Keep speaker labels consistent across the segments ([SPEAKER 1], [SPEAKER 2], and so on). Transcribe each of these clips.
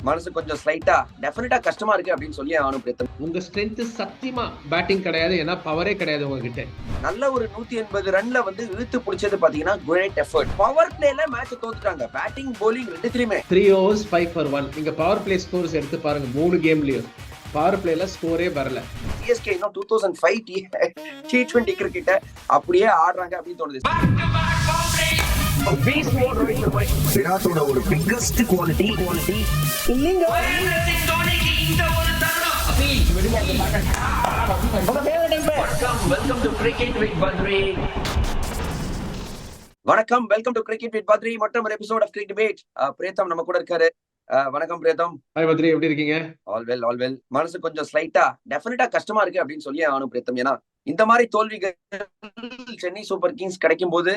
[SPEAKER 1] மனசு கொஞ்சம் ஸ்லைட்டா டெஃபினட்டா கஷ்டமா இருக்கு அப்படின்னு சொல்லி அவனு பிரேத்தம்.
[SPEAKER 2] உங்க ஸ்ட்ரென்த் சத்தியமா பேட்டிங் கிடையாது, ஏன்னா பவரே கிடையாது உங்ககிட்ட.
[SPEAKER 1] நல்ல ஒரு 180 ரன்ல வந்து இழுத்து பிடிச்சது பாத்தீங்கன்னா கிரேட் எஃபர்ட். பவர் பிளேல மேட்ச் தோத்துட்டாங்க. பேட்டிங் bowling ரெண்டுத்துலயுமே
[SPEAKER 2] 3 overs 5 for 1. நீங்க பவர் பிளே ஸ்கோர்ஸ் எடுத்து பாருங்க, 3 கேம்லயும் பவர் பிளேல ஸ்கோரே வரல.
[SPEAKER 1] சிஎஸ்கே இன்னும் 2005 T20 கிரிக்கெட்ட அப்படியே ஆடுறாங்க அப்படின்னு தோணுது.
[SPEAKER 3] விராட்டோட ஒரு பிக்கஸ்ட் குவாலிட்டி
[SPEAKER 1] இல்லைங்க. வணக்கம், welcome to cricket with Badri. மற்றும் ஒரு எபிசோட் ஆஃப் கிரிக்கெட் டிபேட். பிரேத்தம் நம்ம கூட இருக்காரு. வணக்கம் பிரேத்தம்.
[SPEAKER 2] ஹாய் பத்ரி, எப்படி இருக்கீங்க?
[SPEAKER 1] All well. மனசு கொஞ்சம் ஸ்லைட்டா டெஃபினட்டா கஷ்டமா இருக்கு அப்படின்னு சொல்லி ஆனும் பிரேத்தம். ஏன்னா இந்த மாதிரி தோல்விகள் சென்னை சூப்பர் கிங்ஸ் கிடைக்கும் போது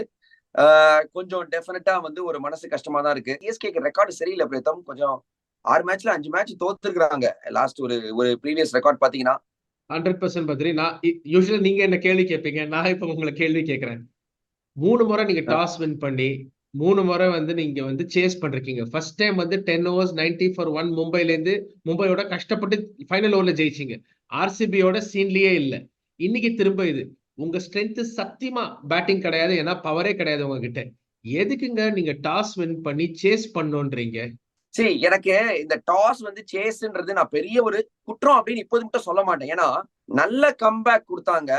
[SPEAKER 1] கொஞ்சம் டெஃபினட்டா வந்து ஒரு மனசு கஷ்டமா தான் இருக்கு. சிஎஸ்கேக்கு ரெக்கார்டு சரியில்லை பிரேத்தம். கொஞ்சம் 6 மேட்ச்ல 5 மேட்ச் தோத்துருக்காங்க. லாஸ்ட் ஒரு ப்ரீவியஸ் ரெக்கார்ட் பாத்தீங்கன்னா
[SPEAKER 2] 100% பத்ரி. நான் யூசுவலா நீங்க என்ன கேள்வி கேட்பீங்க, நான் இப்ப உங்களை கேள்வி கேட்கிறேன். 3 முறை நீங்க டாஸ் வின் பண்ணி 3 முறை வந்து நீங்க வந்து சேஸ் பண்றீங்க. ஃபர்ஸ்ட் டைம் வந்து 10 overs 90 for 1 மும்பைல இருந்து மும்பையோட கஷ்டப்பட்டு ஃபைனல் ஓவர்ல ஜெயிச்சீங்க. ஆர்சிபியோட சீன்லயே இல்ல. இன்னைக்கு திரும்ப இது உங்க ஸ்ட்ரென்த் சத்தியமா பேட்டிங் கிடையாது, ஏன்னா பவரே கிடையாது உங்ககிட்ட. எதுக்குங்க நீங்க டாஸ் வின் பண்ணி சேஸ் பண்ணோன்றீங்க?
[SPEAKER 1] சரி, எனக்கு இந்த டாஸ் வந்து சேஸ்ன்றது நான் பெரிய ஒரு குற்றம் அப்படின்னு இப்போது மட்டும் சொல்ல மாட்டேன். ஏன்னா நல்ல கம்பேக் கொடுத்தாங்க.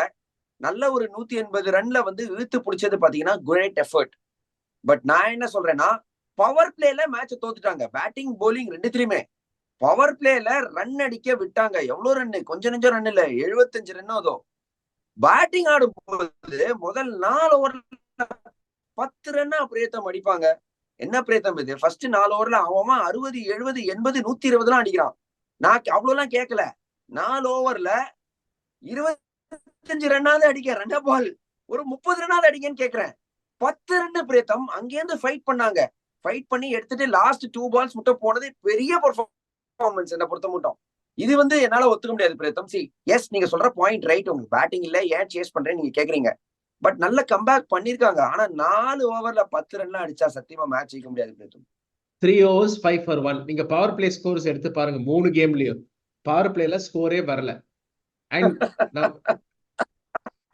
[SPEAKER 1] நல்ல ஒரு 180 ரன்ல வந்து இழுத்து பிடிச்சது பாத்தீங்கன்னா கிரேட் எஃபர்ட். பட் நான் என்ன சொல்றேன்னா, பவர் பிளேல மேட்ச் தோத்துட்டாங்க. பேட்டிங் bowling ரெண்டுத்துலயுமே பவர் பிளேல ரன் அடிக்க விட்டாங்க. எவ்வளவு ரன்னு? கொஞ்சம் நெஞ்சம் ரன் இல்ல, 75 ரன். அதோ பேட்டிங் ஆடும்போது முதல் 4 ஓவர்ல 10 ரன்னா பிரேத்தம் அடிப்பாங்க. என்ன பிரேத்தம் இது? ஃபர்ஸ்ட் 4 ஓவர்ல அவன் 60 70 80 120 எல்லாம் அடிக்கிறான். நான் அவ்வளவு எல்லாம் கேட்கல. 4 ஓவர்ல 25 ரன்னாவது அடிக்க, 2 பால் ஒரு 30 ரன்னாவது அடிக்கன்னு கேட்கிறேன். 10 ரன் பிரேத்தம். அங்கேருந்து ஃபைட் பண்ணாங்க. ஃபைட் பண்ணி எடுத்துட்டு லாஸ்ட் 2 பால்ஸ் மட்டும் போனது பெரிய பெர்ஃபார்மன்ஸ் என்ன பொறுத்த மட்டும். இது வந்து என்னால ஒத்துக்க முடியாது பிரேத்தம். சி எஸ், நீங்க சொல்ற பாயிண்ட் ரைட். உங்களுக்கு பேட்டிங் இல்ல, ஏன் சேஸ் பண்றேன்னு நீங்க கேக்குறீங்க. பட் நல்ல கம்பேக் பண்ணிருக்காங்க. ஆனா 4 ஓவர்ல 10 ரன்லாம் அடிச்சா சத்தியமா மேட்ச் ஜெயிக்க முடியாது பிரேத்தம்.
[SPEAKER 2] 3 overs 5 for 1. நீங்க பவர் பிளே ஸ்கோர்ஸ் எடுத்து பாருங்க, 3 கேம்லயும் பவர் பிளேல ஸ்கோரே வரல.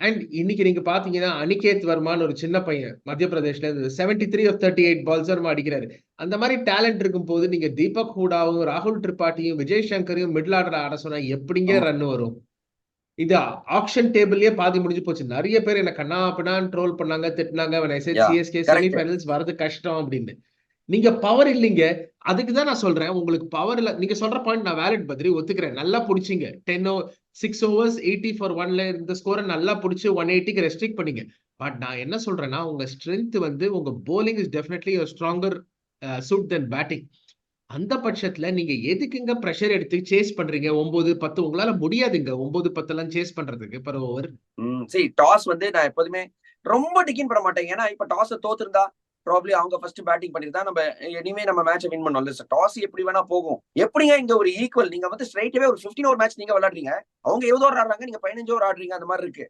[SPEAKER 2] அண்ட் இன்னைக்கு நீங்க பாத்தீங்கன்னா அனிகேத் வர்மான்னு ஒரு சின்ன பையன் மத்திய பிரதேஷ்ல இருந்து 73 of 38 பால்ஸ் அடிக்கிறாரு. அந்த மாதிரி டேலண்ட் இருக்கும் போது நீங்க தீபக் ஹூடாவும் ராகுல் திரிபாட்டியும் விஜய் சங்கரையும் மிடில் ஆர்டர் ஆட சொன்னா எப்படிங்க ரன் வரும்? இது ஆக்ஷன் டேபிள்லயே பாதி முடிஞ்சு போச்சு. நிறைய பேர் என்ன கண்ணா பின்னான்னு ட்ரோல் பண்ணாங்க, திட்டினாங்க. சிஎஸ்கே செமிஃபைனல்ஸ் வரது கஷ்டம் அப்படின்னு. நீங்க பவர் இல்லைங்க. அதுக்குதான் நான் சொல்றேன், உங்களுக்கு பவர் இல்ல. நீங்க சொல்ற பாயிண்ட் நான் வேலிட் பத்ரி, ஒத்துக்கிறேன். நல்லா புடிச்சிங்க. 6 overs 80 for 1ல இந்த ஸ்கோரை நல்லா புடிச்சு 180க்கு ரெஸ்ட்ரிக்ட் பண்ணீங்க. பட் நான் என்ன சொல்றேன்னா, உங்க ஸ்ட்ரென்த் வந்து உங்க bowling is definitely a stronger suit than batting. அந்த பட்சத்துல நீங்க எதுக்குங்க பிரஷர் எடுத்து சேஸ் பண்றீங்க? 9 10 உங்களால முடியாதுங்க. 9 10 எல்லாம் சேஸ் பண்றதுக்கு பர் ஓவர்.
[SPEAKER 1] சரி, டாஸ் வந்து நான் எப்போதுமே ரொம்ப டிகின் பண்ண மாட்டேன். ஏன்னா இப்ப டாஸ் தோத்துருந்தா ப்ராப்ளி அவங்க ஃபர்ஸ்ட் பேட்டிங் பண்ணிருந்தா நம்ம இனிமே நம்ம மேட்சை வின் பண்ணோம்ல. டாஸ் எப்படி வேணா போகும். எப்படிங்க இங்க ஒரு ஈக்குவல்? நீங்க வந்து ஸ்ட்ரைட்டாவே ஒரு 15 ஓவர் மேட்ச் நீங்க விளையாடுறீங்க. அவங்க 20 ஓவர் ஆடுறாங்க, நீங்க 15 ஓவர் ஆடுறீங்க. அந்த மாதிரி இருக்கு.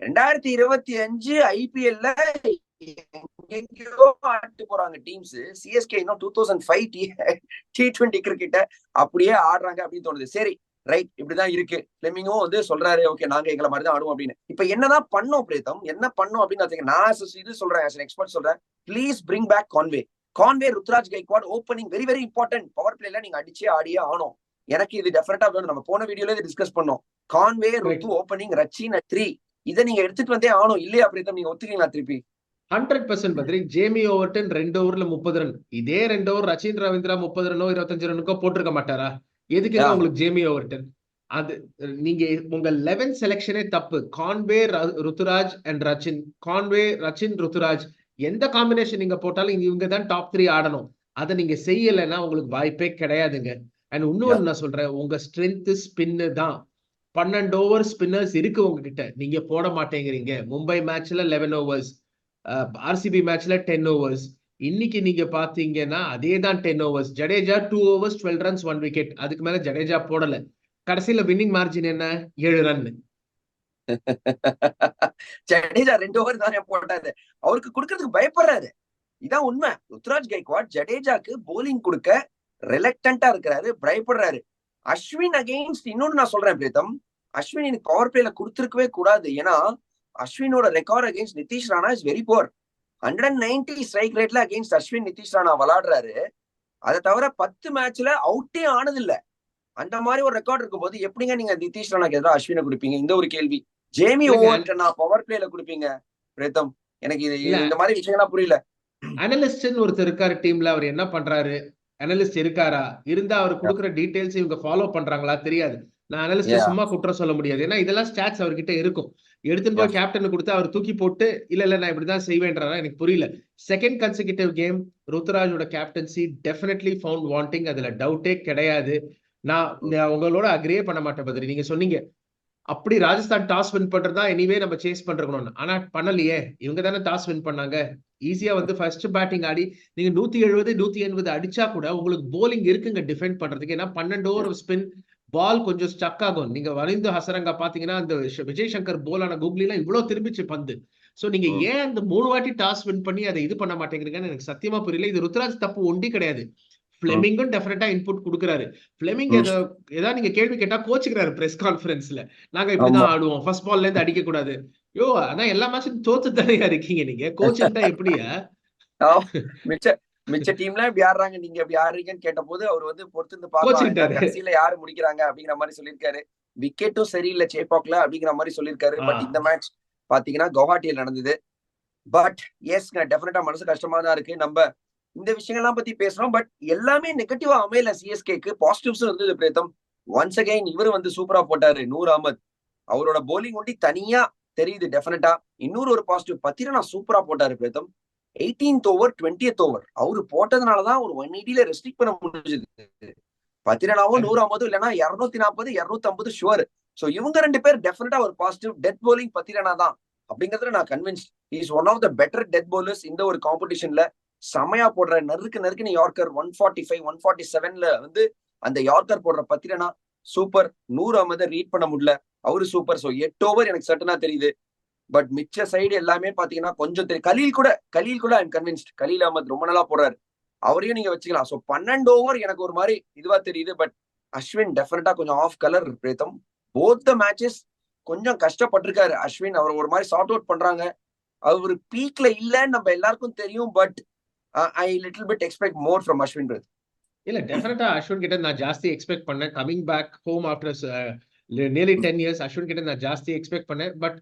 [SPEAKER 1] 2025 ஐபிஎல்ல எங்கேயோ ஆட்டு போறாங்க டீம்ஸ். சிஎஸ்கே இன்னும் 2005 T20 கிரிக்கெட்ட அப்படியே ஆடுறாங்க அப்படின்னு தோணுது. சரி ரைட், இப்படிதான் இருக்கு. பிளெமிங்கும் வந்து சொல்றாரு, ஓகே நாங்க எங்களை மாதிரி தான் ஆடுவோம் அப்படின்னு. இப்ப என்னதான் பண்ணோம் பிரேத்தம்? என்ன பண்ணோம் அப்படின்னு நான் இது சொல்றேன், எக்ஸ்பர்ட் சொல்றேன். Please bring back Conway Ruturaj Gaikwad opening very very important. Power பிளேல நீங்க அடிச்சே ஆடியே ஆனோம். எனக்கு இது டெஃபினட்டா வேணும். நம்ம போன வீடியோல டிஸ்கஸ் பண்ணோம். கான்வே ருத்து ஓப்பனிங், ரச்சின் 3. இதை நீங்க எடுத்துட்டு வந்தே ஆகணும். இல்லையா பிரேத்தம்? நீங்க ஒத்துக்கீங்களா திருப்பி?
[SPEAKER 2] 100% பத்ரி. ஜேமி ஓவர்டன் 2 ஓவர்ல 30 ரன். இதே 2 ஓவர் ரச்சின் ரவீந்திரா 30 ரன்னோ 25 ரன்னுக்கோ போட்டிருக்க மாட்டாரா? எதுக்கு உங்களுக்கு ஜேமி ஓவர்டன்? அது நீங்க உங்க 11 செலக்ஷனே தப்பு. Conway Ruturaj and Rachin, Conway Rachin Ruturaj, எந்த காம்பினேஷன் நீங்க போட்டாலும் இவங்க தான் டாப் 3 ஆடணும். அதை நீங்க செய்யலைன்னா உங்களுக்கு வாய்ப்பே கிடையாதுங்க. அண்ட் இன்னொன்னு நான் சொல்றேன், உங்க ஸ்ட்ரென்த் ஸ்பின்னு தான். 12 ஓவர் ஸ்பின்னர்ஸ் இருக்கு உங்ககிட்ட, நீங்க போட மாட்டேங்கிறீங்க. மும்பை மேட்ச்ல 11 overs, ஆர்சிபி மேட்ச்ல 10 overs. இன்னைக்கு நீங்க பாத்தீங்கன்னா அதே தான் 10 overs. Jadeja 2 overs 12 runs 1 wicket. அதுக்கு மேல ஜடேஜா போடல. கடைசியில வின்னிங் மார்ஜின் என்ன? 7 ரன்.
[SPEAKER 1] ஜடேஜா 2 ஓவர் தானே போட்டாரு. அவருக்கு கொடுக்கறதுக்கு பயப்படுறாரு. இதான் உண்மை. ருத்ராஜ் கைக்வாட் ஜடேஜாக்கு போலிங் கொடுக்க ரிலக்டண்டா இருக்கிறாரு, பயப்படுறாரு. அஸ்வின் அகெயின்ஸ்ட் இன்னொன்னு நான் சொல்றேன் பிரீத்தம், அஸ்வின் எனக்கு பவர் பிளேல கொடுத்துருக்கவே கூடாது. ஏன்னா அஸ்வினோட record against Nitish Rana is very poor. 190 strike ரேட்ல அகெயின்ஸ்ட் அஸ்வின் நிதிஷ் ராணா விளையாடுறாரு. அதை தவிர 10 மேட்ச்ல அவுட்டே ஆனது இல்ல. அந்த மாதிரி ஒரு ரெக்கார்ட் இருக்கும் போது எப்படிங்க நீங்க நிதிஷ் ராணாக்கு எதிராக அஸ்வினை கொடுப்பீங்க? இந்த ஒரு கேள்வி. ஜேமி ஓவர்ட்ட நான் பவர் பிளேல கொடுப்பீங்க பிரீத்தம்? எனக்கு இந்த மாதிரி விஷயங்கள்லாம் புரியல.
[SPEAKER 2] அனலிஸ்ட்னு ஒருத்தர் இருக்காரு டீம்ல, அவர் என்ன பண்றாரு? அனலிஸ்ட் இருக்காரா? இருந்தா அவர் கொடுக்குற டீடைல்ஸ் இவங்க ஃபாலோ பண்றாங்களா தெரியாது. நான் அனலிஸ்ட சும்மா குற்றம் சொல்ல முடியாது. ஏன்னா இதெல்லாம் ஸ்டாட்ஸ் அவர்கிட்ட இருக்கும். எடுத்துன்னு போய் கேப்டன் கொடுத்து அவர் தூக்கி போட்டு இல்ல நான் இப்படிதான் செய்வேன்றா எனக்கு புரியல. செகண்ட் கன்சிக்யூட்டிவ் கேம் ருத்துராஜோட கேப்டன்சி டெஃபினெட்லி ஃபவுண்ட் வாண்டிங், அதுல டவுட்டே கிடையாது. நான் உங்களோட அக்ரியே பண்ண மாட்டேன் பத்ரி. நீங்க சொன்னீங்க அப்படி ராஜஸ்தான் டாஸ் வின் பண்றதா எனிவே நம்ம சேஸ் பண்றோம்னு. ஆனா பண்ணலையே, இவங்க தானே டாஸ் வின் பண்ணாங்க. ஈஸியா வந்து ஃபர்ஸ்ட் பேட்டிங் ஆடி நீங்க 170 180 அடிச்சா கூட உங்களுக்கு போலிங் இருக்குங்க டிஃபெண்ட் பண்றதுக்கு. ஏன்னா 12 ஓவர் ஸ்பின் பால் கொஞ்சம் ஸ்டக் ஆகும். நீங்க வரிந்து ஹசரங்கா பாத்தீங்கன்னா அந்த விஜய் சங்கர் போலான கூகுளிலாம் இவ்வளவு திரும்பிச்சு பந்து. சோ நீங்க ஏன் அந்த 3 வாட்டி டாஸ் வின் பண்ணி அதை இது பண்ண மாட்டேங்கிறீங்கன்னு எனக்கு சத்தியமா புரியல. இது ருத்ராஜ் தப்பு ஒண்டி கிடையாது. பிளெமிங்கும் டெஃபினட்டா இன்புட் கொடுக்குறாரு. பிளெமிங் ஏதாவது நீங்க கேள்வி கேட்டா கோச்சுக்கிறாரு பிரஸ் கான்ஃபரன்ஸ்ல. நாங்க இப்படிதான் ஆடுவோம், ஃபர்ஸ்ட் பால்ல இருந்து அடிக்க கூடாது. யோ அதான் எல்லா மேட்சும் தோத்து தானே இருக்கீங்க நீங்க, கோச்சுட்டா எப்படியா?
[SPEAKER 1] மிச்ச டீம்ல இப்படி ஆடுறாங்க, நீங்க எப்படி ஆடுறீங்கன்னு கேட்ட போது அவர் வந்து பொறுத்து பாக்கலாம் கடைசியில யாரு முடிக்கிறாங்க அப்படிங்கிற மாதிரி சொல்லியிருக்காரு. விக்கெட்டும் சரியில்லை சேப்பாக்ல அப்படிங்கிற மாதிரி சொல்லியிருக்காரு. பட் இந்த மேட்ச் பாத்தீங்கன்னா கவுஹாட்டியில் நடந்தது. பட் எஸ் டெஃபினட்டா மனசு கஷ்டமா தான் இருக்கு. நம்ம இந்த விஷயங்கள்லாம் பத்தி பேசுறோம், பட் எல்லாமே நெகட்டிவா அமையல. சிஎஸ்கேக்கு பாசிட்டிவ்ஸ் இருந்தது பிரீத்தம். ஒன்ஸ் அகைன் இவர் வந்து சூப்பரா போட்டாரு நூர் அகமது. அவரோட போலிங் ஒண்டி தனியா தெரியுது டெஃபினட்டா. இன்னொரு ஒரு பாசிட்டிவ் பத்திரனா சூப்பரா போட்டாரு Pritam. 18th over 20th over அவரு போட்டதுனாலதான் ஒரு 180ல ரெஸ்ட்ரிக்ட் பண்ண முடிஞ்சது. பத்திரனாவும் நூர் அகமதும் இல்லைன்னா 240 250 ஷுவர். சோ இவங்க 2 பேர் டெஃபினட்டா ஒரு பாசிட்டிவ். டெத் போலிங் பத்திரனா தான் அப்படிங்கறதுல நான் convinced. Is one of the better death bowlers இந்த ஒரு காம்படிஷன்ல. செமையா போடுற நறுக்குன்னு யார்கர் 145 147ல வந்து அந்த யார்கர் போடுற பத்திரனா சூப்பர். நூர் அகமதை ரீட் பண்ண முடியல, அவரு சூப்பர். சோ 8 ஓவர் எனக்கு சட்டனா தெரியுது. பட் மிச்ச சைடு எல்லாமே பாத்தீங்கன்னா கொஞ்சம் தெரியும். கலீல் கூட ஐம் கன்வின்ஸ்ட். கலீல் அகமது ரொம்ப நல்லா போடுறாரு, அவரையும் நீங்க வச்சுக்கலாம். சோ 12 ஓவர் எனக்கு ஒரு மாதிரி இதுவா தெரியுது. பட் அஸ்வின் டெஃபினட்டா கொஞ்சம் ஆஃப் கலர் பிரீத்தம். போத் த மேட்சஸ் கொஞ்சம் கஷ்டப்பட்டிருக்காரு அஸ்வின். அவர் ஒரு மாதிரி சார்ட் அவுட் பண்றாங்க. அவர் பீக்ல இல்லன்னு நம்ம எல்லாருக்கும் தெரியும். But I little bit expect more from Ashwin brother.
[SPEAKER 2] இல்ல டெஃபினட்டா அஸ்வின் கிட்ட நான் ஜாஸ்தி எக்ஸ்பெக்ட் பண்ணேன். Coming back home after nearly 10 years Ashwin கிட்ட நான் ஜாஸ்தி எக்ஸ்பெக்ட் பண்ணேன். பட்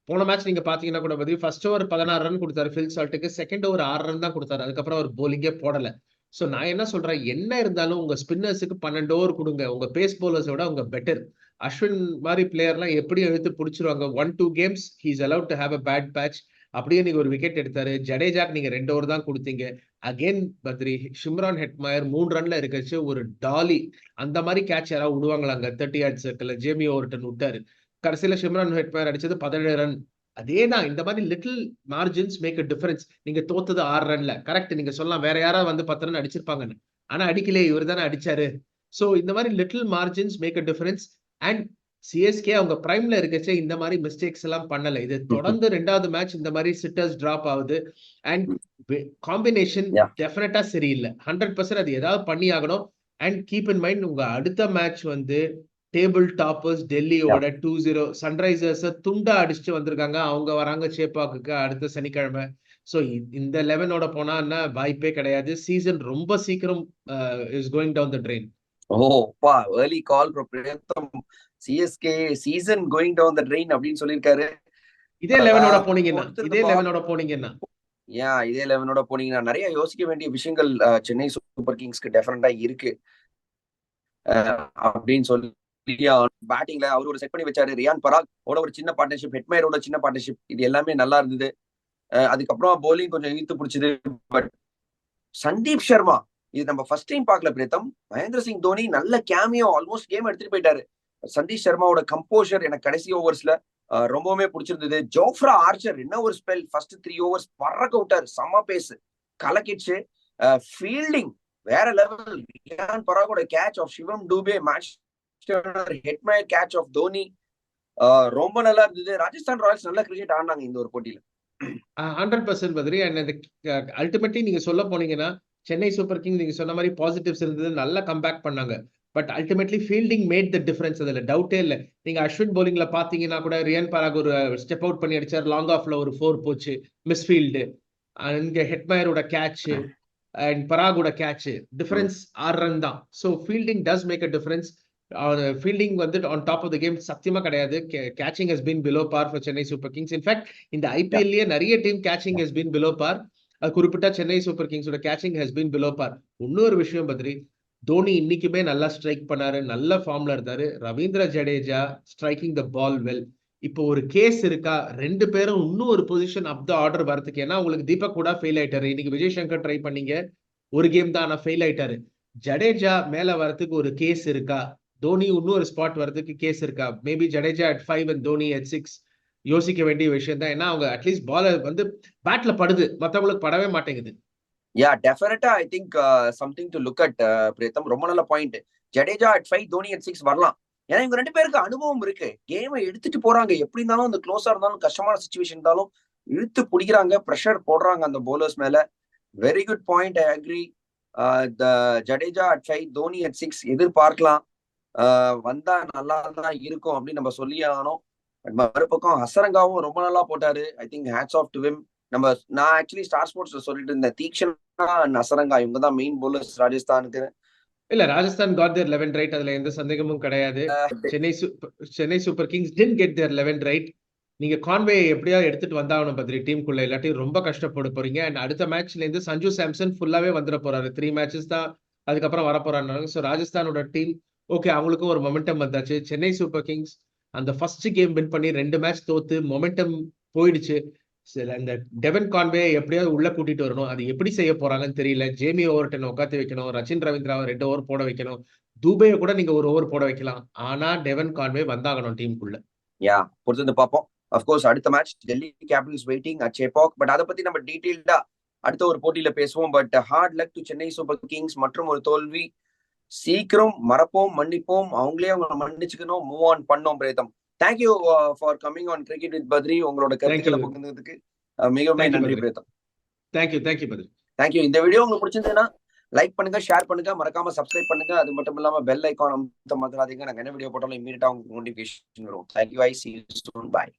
[SPEAKER 2] போன மேட்ச் நீங்க பாத்தீங்கன்னா கூட பத்தி ஃபர்ஸ்ட் ஓவர் 16 ரன் கொடுத்தாரு ஃபில் சால்ட்டுக்கு, செகண்ட் ஓவர் 6 ரன் தான் கொடுத்தாரு. அதுக்கப்புறம் அவர் போலிங்கே போடல. சோ நான் என்ன சொல்றேன், என்ன இருந்தாலும் உங்க ஸ்பின்னர்ஸுக்கு 12 ஓவர் கொடுங்க. உங்க பேஸ் பவுலர்ஸோட உங்க பெட்டர். அஸ்வின் மாதிரி பிளேயர்லாம் எப்படி எடுத்து பிடிச்சிருவாங்க. 1-2 games he is allowed to have a bad patch. அப்படியே நீங்க ஒரு விக்கெட் எடுத்தாரு. ஜடேஜாக்கு நீங்க 2 ஓவர் தான் கொடுத்தீங்க. அகைன் பத்ரி ஷிம்ரான் ஹெட்மயர் 3 ரன்ல இருக்கச்சு ஒரு டாலி அந்த மாதிரி கேட்ச் யாராவது விடுவாங்களாங்க 30 yard சர்க்கிள். ஜேமி ஓவர்டன் விட்டாரு. கடைசியில ஷிம்ரான் ஹெட்மயர் அடிச்சது 17 ரன். அதேதான் இந்த மாதிரி little margins make a difference. நீங்க தோத்தது 6 ரன்ல கரெக்ட். நீங்க சொல்லலாம் வேற யாராவது வந்து 10 ரன் அடிச்சிருப்பாங்கன்னு, ஆனா அடிக்கலையே, இவர் தானே அடிச்சாரு. சோ இந்த மாதிரி little margins make a difference. And CSK அவங்க பிரைம்ல இருக்கச்சே இந்த மாதிரி மிஸ்டேக்ஸ் எல்லாம் பண்ணல. இது தொடர்ந்து 2வது மேட்ச் இந்த மாதிரி சிட்டர்ஸ் டிராப் ஆகுது. அண்ட் காம்பினேஷன் டெஃபினட்டா சரியில்லை. 100% அது ஏதாவது பண்ணி ஆகணும். அண்ட் கீப் இன் மைண்ட் உங்க அடுத்த மேட்ச் வந்து டேபிள் டாப்பர்ஸ் டெல்லியோட 2-0 சன்ரைசர்ஸ் துண்டா அடிச்சுட்டு வந்திருக்காங்க. அவங்க வராங்க சேப்பாக்கு அடுத்த சனிக்கிழமை. சோ இந்த 11ஓட போனா என்ன வாய்ப்பே கிடையாது. சீசன் ரொம்ப சீக்கிரம் is going down the train.
[SPEAKER 1] ஓப்பா early call Preetham. CSK season going down the train அப்படின்னு சொல்லியிருக்காரு.
[SPEAKER 2] இதே 11ஓட போனீங்கன்னா இதே 11ஓட போனீங்கன்னா
[SPEAKER 1] நிறைய யோசிக்க வேண்டிய விஷயங்கள் சென்னை சூப்பர் கிங்ஸ்க்கு டெஃபினட்டா இருக்கு அப்படின்னு சொல்லி பேட்டிங்ல அவர் ஒரு செட் பண்ணி வச்சாரு. ரியான் பராக் ஓட ஒரு சின்ன பார்ட்னர்ஷிப், ஹெட்மயரோட சின்ன பார்ட்னர்ஷிப், இது எல்லாமே நல்லா இருந்தது. அதுக்கப்புறம் போலிங் கொஞ்சம் இழுத்து பிடிச்சது. பட் சந்தீப் சர்மா இது நம்ம ஃபர்ஸ்ட் டைம் பார்க்கல பிரீத்தம். மகேந்திர சிங் தோனி நல்ல கேமியோ ஆல்மோஸ்ட் கேம் எடுத்துட்டு போயிட்டாரு. சந்தீப் சர்மாவோட கம்போஷர் எனக்கு கடைசி ஓவர்ஸ்ல ரொம்பவுமே பிடிச்சிருந்தது. ஜோஃப்ரா ஆர்ச்சர் என்ன ஒரு ஸ்பெல், ஃபர்ஸ்ட் 3 overs பறக்க விட்டாரு. செம்ம பேஸ் கலக்கிடுச்சு. ஃபீல்டிங் வேற லெவல். ரியான் பராகோட catch off Shivam Dube, match Hetmyer catch off Dhoni ரொம்ப நல்லா இருந்தது. ராஜஸ்தான் ராயல்ஸ் நல்ல கிரிக்கெட் ஆடினாங்க இந்த ஒரு போட்டியில.
[SPEAKER 2] 100% பத்ரி. அண்ட் அல்டிமேட்லி நீங்க சொல்ல போனீங்கன்னா சென்னை சூப்பர் கிங்ஸ் நீங்க சொன்ன மாதிரி பாசிட்டிவ்ஸ் இருந்தது, நல்லா கம்பேக் பண்ணாங்க. But ultimately fielding made the difference, அதுல டவுட்டே இல்லை. நீங்க அஸ்வின் போலிங்ல பாத்தீங்கன்னா கூட ரியன் பராக் ஒரு ஸ்டெப் அவுட் பண்ணி அடிச்சார், லாங் ஆஃப்ல ஒரு 4 போச்சு, மிஸ்ஃபீல்டு. இங்க ஹெட்மயரோட கேட்ச் அண்ட் பராகோட கேட்ச், டிஃபரன்ஸ் 6 ரன் தான். So fielding does make a difference. Fielding வந்து on top of the game சத்தியமா கிடையாது. Catching has been below par for Chennai super kings. In fact இந்த ஐபிஎல்லேயே நிறைய team catching has been below par. அது குறிப்பிட்டா சென்னை சூப்பர் கிங்ஸோட catching has been below par. இன்னொரு விஷயம் பத்ரி, தோனி இன்னைக்குமே நல்லா ஸ்ட்ரைக் பண்ணாரு, நல்ல ஃபார்ம்ல இருந்தாரு. ரவீந்திர ஜடேஜா ஸ்ட்ரைக்கிங் த பால் வெல். இப்போ ஒரு கேஸ் இருக்கா, 2 பேரும் இன்னும் ஒரு பொசிஷன் அப் த ஆர்டர் வரதுக்கு. ஏன்னா உங்களுக்கு தீபக் கூட ஃபெயில் ஆயிட்டாரு. இன்னைக்கு விஜய் சங்கர் ட்ரை பண்ணீங்க, ஒரு கேம் தான், ஆனா ஃபெயில் ஆயிட்டாரு. ஜடேஜா மேல வரதுக்கு ஒரு கேஸ் இருக்கா, தோனி இன்னும் ஒரு ஸ்பாட் வரதுக்கு கேஸ் இருக்கா? Maybe Jadeja at 5 and Dhoni at 6 யோசிக்க வேண்டிய விஷயம் தான். ஏன்னா அவங்க அட்லீஸ்ட் பால் வந்து பேட்ல படுது, மத்தவங்களுக்கு படவே மாட்டேங்குது.
[SPEAKER 1] டெஃபினட்டா I think something to look at. Pritam, ரொம்ப நல்ல point. Jadeja at 5, Dhoni at 6 வரலாம். ஏன்னா இவங்க 2 பேருக்கு அனுபவம் இருக்கு, கேமை எடுத்துட்டு போறாங்க. எப்படி இருந்தாலும் அந்த க்ளோஸா இருந்தாலும், கஷ்டமான சுச்சுவேஷன் இருந்தாலும் இழுத்து பிடிக்கிறாங்க, ப்ரெஷர் போடுறாங்க அந்த பவுலர்ஸ் மேல. Very good point, I agree. Jadeja at 5, Dhoni at 6 எதிர்பார்க்கலாம். வந்தா நல்லா தான் இருக்கும் அப்படின்னு நம்ம சொல்லி ஆகணும். மறுபக்கம் ஹசரங்காவும் ரொம்ப நல்லா போட்டாரு. I think hats off to him. நான் ஆக்சுவலி ஸ்டார் ஸ்போர்ட்ஸ்ல சொல்லிட்டு இருந்தேன், தீக்ஷனா ஹசரங்கா இவங்க தான் மெயின் பவுலர்ஸ் ராஜஸ்தானுக்கு.
[SPEAKER 2] இல்ல, ராஜஸ்தான் got their 11 right, அதுல எந்த சந்தேகமும் கிடையாது. Chennai super Kings didn't get their 11 right. நீங்க கான்வே எப்படியாவது எடுத்துட்டு வந்தாகணும் பத்ரி டீமுக்குள்ள, இல்லாட்டி ரொம்ப கஷ்டப்பட போறீங்க. அண்ட் அடுத்த மேட்ச்ல இருந்து சஞ்சு சாம்சன் ஃபுல்லாவே வந்துட போறாரு. 3 மேட்சஸ் தான் அதுக்கப்புறம் வர போறாங்க. ஸோ ராஜஸ்தானோட டீம் ஓகே, அவங்களுக்கும் ஒரு மொமெண்டம் வந்தாச்சு. சென்னை சூப்பர் கிங்ஸ் அந்த ஃபர்ஸ்ட் கேம் வின் பண்ணி 2 மேட்ச் தோத்து மொமெண்டம் போயிடுச்சு. இந்த டெவன் கான்வே எப்படியாவது உள்ள கூட்டிட்டு வரணும். அது எப்படி செய்ய போறாங்கன்னு தெரியல. ஜேமி ஓவர்டன் உட்காந்து வைக்கணும், ரச்சின் ரவீந்திராவை 2 ஓவர் போட வைக்கணும், தூபையை கூட நீங்க 1 ஓவர் போட வைக்கலாம். ஆனா டெவன் கான்வே வந்தாகணும் டீமுக்குள்ள.
[SPEAKER 1] பொறுத்து பார்ப்போம். அஃப்கோர்ஸ் அடுத்த match Delhi Capitals waiting at Chepauk. But அதை பத்தி நம்ம டீடைல்டா அடுத்த ஒரு போட்டியில பேசுவோம். But hard luck to Chennai super Kings. மற்றும் ஒரு தோல்வி, சீக்கிரம் மறப்போம், மன்னிப்போம், அவங்களே அவங்க மன்னிச்சுக்கணும், மூவ் ஆன் பண்ணோம். Pretham, thank you for coming on cricket with Badri. உங்களோட கருத்துக்களை பகிர்ந்ததுக்கு மிகவும் நன்றி பிரேதம்.
[SPEAKER 2] தேங்க்யூ பத்ரி.
[SPEAKER 1] தேங்க்யூ. இந்த வீடியோ உங்களுக்கு பிடிச்சிருந்ததுன்னா லைக் பண்ணுங்க, ஷேர் பண்ணுங்க, மறக்காம சப்ஸ்கிரைப் பண்ணுங்க. அது மட்டும் இல்லாம பெல் ஐகான் அமுத்த மறந்துடாதீங்க. நாங்க என்ன வீடியோ போட்டாலும் இமீடியட்டா உங்களுக்கு நோட்டிபிகேஷன் வரும். Thank you, I see you soon, bye.